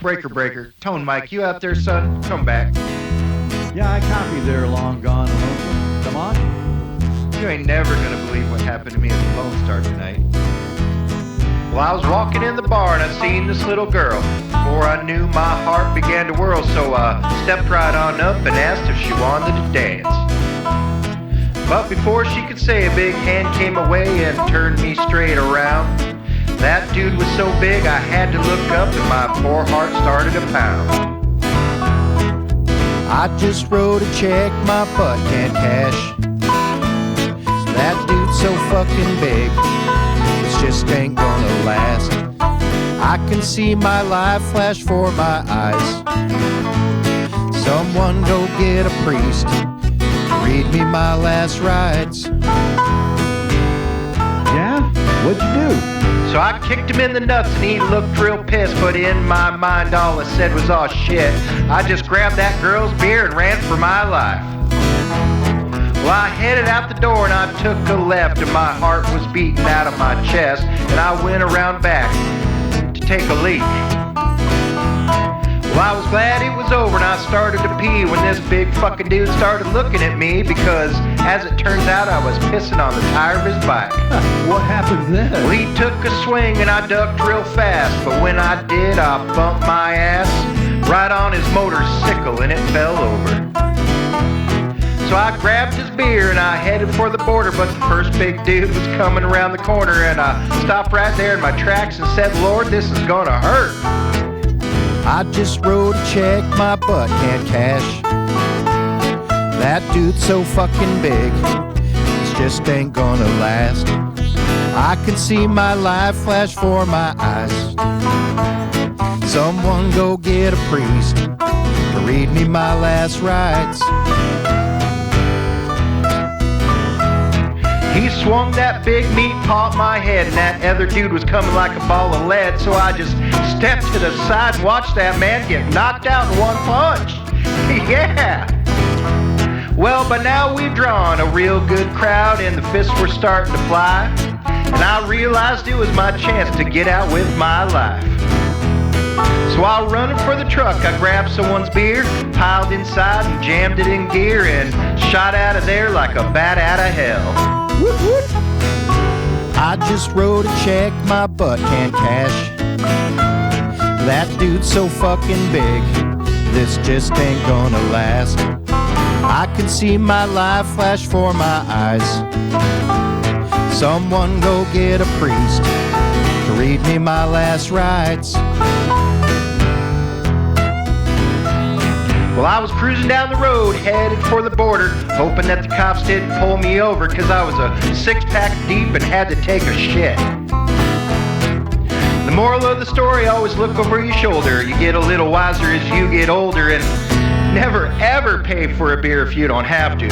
Breaker. Tone Mike, you out there, son? Come back. Yeah, I copy there, long gone and lonesome. Come on. You ain't never gonna believe what happened to me at the Lone Star tonight. Well, I was walking in the bar and I seen this little girl. Before I knew, my heart began to whirl, so I stepped right on up and asked if she wanted to dance. But before she could say, a big hand came away and turned me straight around. That dude was so big I had to look up and my poor heart started to pound. I just wrote a check my butt can't cash. That dude's so fucking big, it just ain't gonna last. I can see my life flash for my eyes. Someone go get a priest, read me my last rites. Yeah? What'd you do? So I kicked him in the nuts and he looked real pissed, but in my mind all I said was, "Aw shit." I just grabbed that girl's beer and ran for my life. Well, I headed out the door and I took a left and my heart was beating out of my chest, and I went around back to take a leak. Well, I was glad it was over and I started to pee when this big fucking dude started looking at me, because as it turns out I was pissing on the tire of his bike. What happened then? Well, he took a swing and I ducked real fast, but when I did, I bumped my ass right on his motorcycle and it fell over. So I grabbed his beer and I headed for the border, but the first big dude was coming around the corner, and I stopped right there in my tracks and said, "Lord, this is gonna hurt." I just wrote a check my butt can't cash. That dude's so fucking big, it just ain't gonna last. I can see my life flash for my eyes. Someone go get a priest to read me my last rites. He swung that big meat paw at my head, and that other dude was coming like a ball of lead, so I just stepped to the side and watched that man get knocked out in one punch. Yeah! Well, by now we've drawn a real good crowd and the fists were starting to fly, and I realized it was my chance to get out with my life. So while running for the truck, I grabbed someone's beer, piled inside and jammed it in gear, and shot out of there like a bat out of hell. Whoop, whoop. I just wrote a check my butt can't cash. That dude's so fucking big, this just ain't gonna last. I can see my life flash for my eyes. Someone go get a priest to read me my last rites. Well, I was cruising down the road, headed for the border, hoping that the cops didn't pull me over, cause I was a 6-pack deep and had to take a shit. The moral of the story, always look over your shoulder. You get a little wiser as you get older, and never ever pay for a beer if you don't have to.